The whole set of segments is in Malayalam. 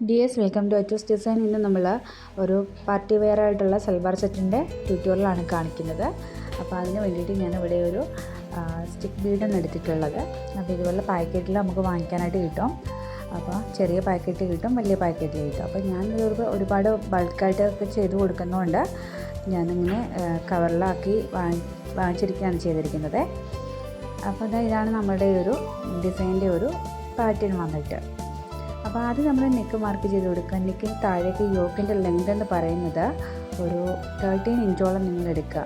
DS, welcome to HhandEmbroidery. ഇന്ന് നമ്മൾ ഒരു പാർട്ടി വെയർ ആയിട്ടുള്ള സൽവാർ സെറ്റിൻ്റെ ട്യൂട്ടോറിയലാണ് കാണിക്കുന്നത്. അപ്പോൾ അതിന് വേണ്ടിയിട്ട് ഞാൻ ഇവിടെ ഒരു സ്റ്റിക്ക് ബീഡാണ് എടുത്തിട്ടുള്ളത്. അപ്പോൾ ഇതുപോലെ പാക്കറ്റിൽ നമുക്ക് വാങ്ങിക്കാനായിട്ട് കിട്ടും. അപ്പോൾ ചെറിയ പാക്കറ്റ് കിട്ടും, വലിയ പാക്കറ്റിൽ കിട്ടും. അപ്പോൾ ഞാൻ ഒരുപാട് ബൾക്കായിട്ടൊക്കെ ചെയ്ത് കൊടുക്കുന്നതുകൊണ്ട് ഞാനിങ്ങനെ കവറിലാക്കി വാങ്ങിച്ചിരിക്കുകയാണ് ചെയ്തിരിക്കുന്നത്. അപ്പോൾ ഇതാണ് നമ്മുടെ ഒരു ഡിസൈൻ്റെ ഒരു പാറ്റേൺ വന്നിട്ട്. അപ്പോൾ ആദ്യം നമ്മൾ നെക്ക് മാർക്ക് ചെയ്ത് കൊടുക്കുക. നെക്കിന് താഴേക്ക് യോക്കിൻ്റെ ലെങ്ത് എന്ന് പറയുന്നത് ഒരു 13 ഇഞ്ചോളം നിങ്ങൾ എടുക്കുക.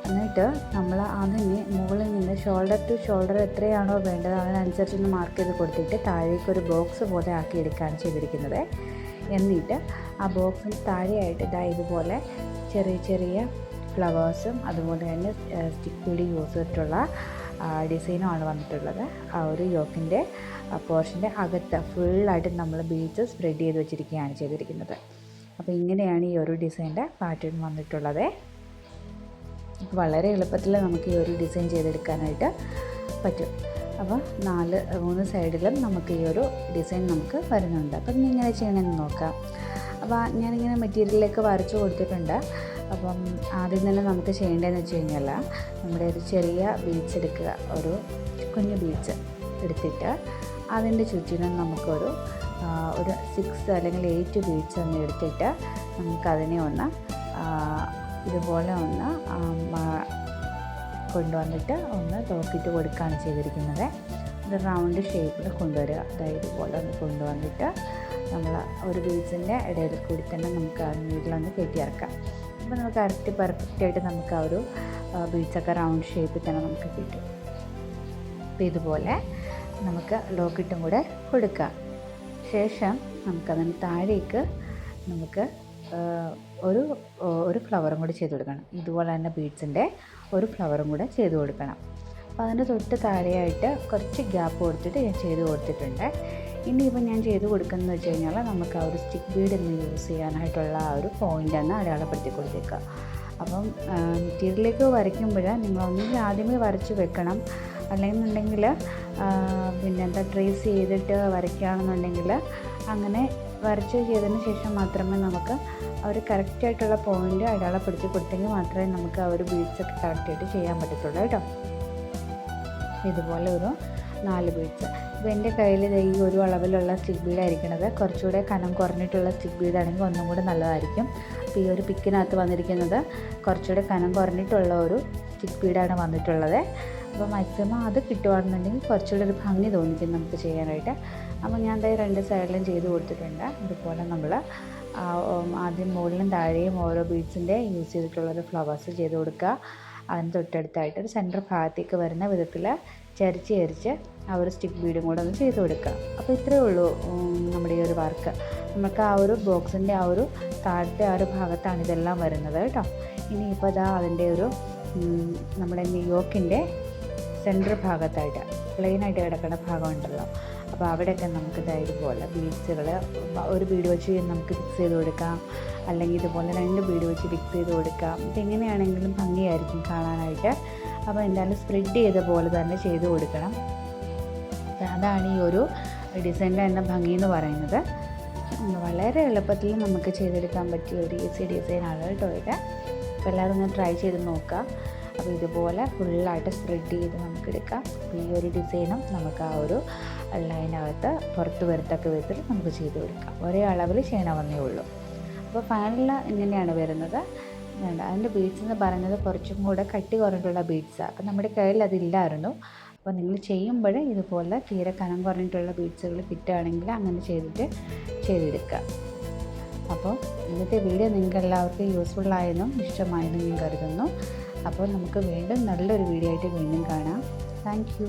എന്നിട്ട് നമ്മൾ അതിന് മുകളിൽ നിന്ന് ഷോൾഡർ ടു ഷോൾഡർ എത്രയാണോ വേണ്ടത് അതിനനുസരിച്ചൊന്ന് മാർക്ക് ചെയ്ത് കൊടുത്തിട്ട് താഴേക്ക് ഒരു ബോക്സ് പോലെ ആക്കി എടുക്കുകയാണ് ചെയ്തിരിക്കുന്നത്. എന്നിട്ട് ആ ബോക്സിന് താഴെയായിട്ട് ഇതുപോലെ ചെറിയ ചെറിയ ഫ്ലവേഴ്സും അതുപോലെ തന്നെ സ്റ്റിക്ക് ബീഡ് യൂസ് ചെയ്തിട്ടുള്ള ഡിസൈനുമാണ് വന്നിട്ടുള്ളത്. ആ ഒരു യോക്കിൻ്റെ പോർഷൻ്റെ അകത്ത് ഫുള്ളായിട്ട് നമ്മൾ ബീഡ്സ് സ്പ്രെഡ് ചെയ്ത് വെച്ചിരിക്കുകയാണ് ചെയ്തിരിക്കുന്നത്. അപ്പോൾ ഇങ്ങനെയാണ് ഈ ഒരു ഡിസൈൻ്റെ പാറ്റേൺ വന്നിട്ടുള്ളത്. വളരെ എളുപ്പത്തിൽ നമുക്ക് ഈ ഒരു ഡിസൈൻ ചെയ്തെടുക്കാനായിട്ട് പറ്റും. അപ്പോൾ 3 സൈഡിലും നമുക്ക് ഈ ഒരു ഡിസൈൻ നമുക്ക് വരുന്നുണ്ട്. അപ്പം ഇങ്ങനെ ചെയ്യണമെന്ന് നോക്കാം. അപ്പോൾ ഞാനിങ്ങനെ മെറ്റീരിയലിലേക്ക് വരച്ച് കൊടുത്തിട്ടുണ്ട്. അപ്പം ആദ്യം തന്നെ നമുക്ക് ചെയ്യേണ്ടതെന്ന് വെച്ച് കഴിഞ്ഞാൽ നമ്മുടെ ഒരു ചെറിയ ബീഡ്സ് എടുക്കുക. ഒരു കുഞ്ഞു ബീഡ്സ് എടുത്തിട്ട് അതിൻ്റെ ചുറ്റിനും നമുക്കൊരു 6 അല്ലെങ്കിൽ 8 ബീഡ്സ് ഒന്ന് എടുത്തിട്ട് നമുക്കതിനെ ഒന്ന് ഇതുപോലെ ഒന്ന് കൊണ്ടുവന്നിട്ട് ഒന്ന് തോക്കിയിട്ട് കൊടുക്കുകയാണ് ചെയ്തിരിക്കുന്നത്. ഒരു റൗണ്ട് ഷേപ്പിൽ കൊണ്ടുവരിക. അതായത് ഇതുപോലെ ഒന്ന് കൊണ്ടുവന്നിട്ട് നമ്മൾ ഒരു ബീഡ്സിൻ്റെ ഇടയിൽ കൂടി തന്നെ നമുക്ക് ആ നീഡിലൊന്ന് കയറ്റിയിറക്കാം. അപ്പോൾ നമുക്ക് കറക്റ്റ് പെർഫെക്റ്റായിട്ട് നമുക്ക് ആ ഒരു ബീഡ്സൊക്കെ റൗണ്ട് ഷേപ്പിൽ തന്നെ നമുക്ക് കിട്ടും. അപ്പോൾ ഇതുപോലെ നമുക്ക് ലോക്കിട്ടും കൂടെ കൊടുക്കാം. ശേഷം നമുക്കതിന് താഴേക്ക് നമുക്ക് ഒരു ഫ്ലവറും കൂടി ചെയ്ത് കൊടുക്കണം. ഇതുപോലെ തന്നെ ബീഡ്സിൻ്റെ ഒരു ഫ്ലവറും കൂടെ ചെയ്ത് കൊടുക്കണം. അപ്പോൾ അതിൻ്റെ തൊട്ട് താഴെയായിട്ട് കുറച്ച് ഗ്യാപ്പ് കൊടുത്തിട്ട് ഞാൻ ചെയ്ത് കൊടുത്തിട്ടുണ്ട്. ഇനിയിപ്പോൾ ഞാൻ ചെയ്ത് കൊടുക്കുന്നത് വെച്ച് കഴിഞ്ഞാൽ നമുക്ക് ആ ഒരു സ്റ്റിക്ക് ബീഡ് എന്ന് യൂസ് ചെയ്യാനായിട്ടുള്ള ആ ഒരു പോയിൻ്റ് എന്ന് അടയാളപ്പെടുത്തി കൊടുത്തേക്കുക. അപ്പം മെറ്റീരിയലിലേക്ക് വരയ്ക്കുമ്പോൾ നിങ്ങളൊന്നെങ്കിൽ ആദ്യമേ വരച്ച് വെക്കണം. അല്ലെന്നുണ്ടെങ്കിൽ ട്രേസ് ചെയ്തിട്ട് വരയ്ക്കുകയാണെന്നുണ്ടെങ്കിൽ അങ്ങനെ വരച്ച് ചെയ്തതിന് ശേഷം മാത്രമേ നമുക്ക് ആ ഒരു കറക്റ്റായിട്ടുള്ള പോയിൻ്റ് അടയാളപ്പെടുത്തി കൊടുത്തെങ്കിൽ മാത്രമേ നമുക്ക് ആ ഒരു ബീഡ്സൊക്കെ കറക്റ്റായിട്ട് ചെയ്യാൻ പറ്റത്തുള്ളൂ കേട്ടോ. ഇതുപോലെ ഒരു 4 ബീഡ്സ്. ഇപ്പോൾ എൻ്റെ കയ്യിൽ ഈ ഒരു അളവിലുള്ള സ്റ്റിക്ക് ബീഡായിരിക്കണത്. കുറച്ചുകൂടെ കനം കുറഞ്ഞിട്ടുള്ള സ്റ്റിക്ക് ബീഡാണെങ്കിൽ ഒന്നും കൂടെ നല്ലതായിരിക്കും. അപ്പോൾ ഈ ഒരു പിക്കിനകത്ത് വന്നിരിക്കുന്നത് കുറച്ചുകൂടെ കനം കുറഞ്ഞിട്ടുള്ള ഒരു സ്റ്റിക്ക് ബീഡാണ് വന്നിട്ടുള്ളത്. അപ്പോൾ മാക്സിമം അത് കിട്ടുകയാണെന്നുണ്ടെങ്കിൽ കുറച്ചുകൂടെ ഒരു ഭംഗി തോന്നിക്കും നമുക്ക് ചെയ്യാനായിട്ട്. അപ്പോൾ ഞാൻ 2 സൈഡിലും ചെയ്ത് കൊടുത്തിട്ടുണ്ട്. ഇതുപോലെ നമ്മൾ ആദ്യം മുകളിലും താഴെയും ഓരോ ബീഡ്സിൻ്റെ യൂസ് ചെയ്തിട്ടുള്ളൊരു ഫ്ലവേഴ്സ് ചെയ്ത് കൊടുക്കുക. അതിന് തൊട്ടടുത്തായിട്ട് ഒരു സെൻറ്റർ ഭാഗത്തേക്ക് വരുന്ന വിധത്തിൽ ചരിച്ച് ആ ഒരു സ്റ്റിക്ക് ബീഡും കൂടെ ഒന്ന് ചെയ്ത് കൊടുക്കുക. അപ്പോൾ ഇത്രയേ ഉള്ളൂ നമ്മുടെ ഈ ഒരു വർക്ക്. നമുക്ക് ആ ഒരു ബോക്സിൻ്റെ ആ ഒരു താഴത്തെ ആ ഒരു ഭാഗത്താണ് ഇതെല്ലാം വരുന്നത് കേട്ടോ. ഇനിയിപ്പോൾ അതിൻ്റെ ഒരു നമ്മുടെ യോക്കിൻ്റെ സെൻറ്റർ ഭാഗത്തായിട്ട് പ്ലെയിനായിട്ട് കിടക്കുന്ന ഭാഗമുണ്ടല്ലോ. അപ്പോൾ അവിടെയൊക്കെ നമുക്ക് ഇതുപോലെ ബീഡ്സുകൾ ഒരു ബീഡ് വെച്ച് നമുക്ക് ഫിക്സ് ചെയ്ത് കൊടുക്കാം. അല്ലെങ്കിൽ ഇതുപോലെ 2 ബീഡ് വെച്ച് ഫിക്സ് ചെയ്ത് കൊടുക്കാം. അപ്പോൾ എങ്ങനെയാണെങ്കിലും ഭംഗിയായിരിക്കും കാണാനായിട്ട്. അപ്പോൾ എന്തായാലും സ്പ്രെഡ് ചെയ്ത പോലെ തന്നെ ചെയ്ത് കൊടുക്കണം. അതാണ് ഈ ഒരു ഡിസൈനിൻ്റെ തന്നെ ഭംഗി എന്ന് പറയുന്നത്. വളരെ എളുപ്പത്തിൽ നമുക്ക് ചെയ്തെടുക്കാൻ പറ്റിയ ഒരു ഈസി ഡിസൈനാണ് കേട്ടോ ഇത്. അപ്പോൾ എല്ലാവരും ഒന്ന് ട്രൈ ചെയ്ത് നോക്കുക. അപ്പോൾ ഇതുപോലെ ഫുള്ളായിട്ട് സ്പ്രെഡ് ചെയ്ത് നമുക്കെടുക്കാം. അപ്പോൾ ഈ ഒരു ഡിസൈനും നമുക്ക് ആ ഒരു ലൈനകത്ത് പുറത്ത് വരത്തക്ക വിധത്തിൽ നമുക്ക് ചെയ്ത് കൊടുക്കാം. ഒരേ അളവിൽ ചെയ്യണമെന്നേ ഉള്ളൂ. അപ്പോൾ ഫൈനൽ ഇങ്ങനെയാണ് വരുന്നത്. അതിൻ്റെ ബീഡ്സ് എന്ന് പറയുന്നത് കുറച്ചും കൂടെ കട്ടി കുറഞ്ഞിട്ടുള്ള ബീഡ്സാണ്. അപ്പോൾ നമ്മുടെ കയ്യിൽ അതില്ലായിരുന്നു. അപ്പോൾ നിങ്ങൾ ചെയ്യുമ്പോൾ ഇതുപോലെ തീരെ കനം കുറഞ്ഞിട്ടുള്ള ബീഡ്സുകൾ കിട്ടുകയാണെങ്കിൽ അങ്ങനെ ചെയ്തെടുക്കുക. അപ്പോൾ ഇന്നത്തെ വീഡിയോ നിങ്ങൾക്ക് എല്ലാവർക്കും യൂസ്ഫുള്ളായെന്നും ഇഷ്ടമായെന്നും ഞാൻ കരുതുന്നു. അപ്പോൾ നമുക്ക് വീണ്ടും നല്ലൊരു വീഡിയോ ആയിട്ട് വീണ്ടും കാണാം. Thank you.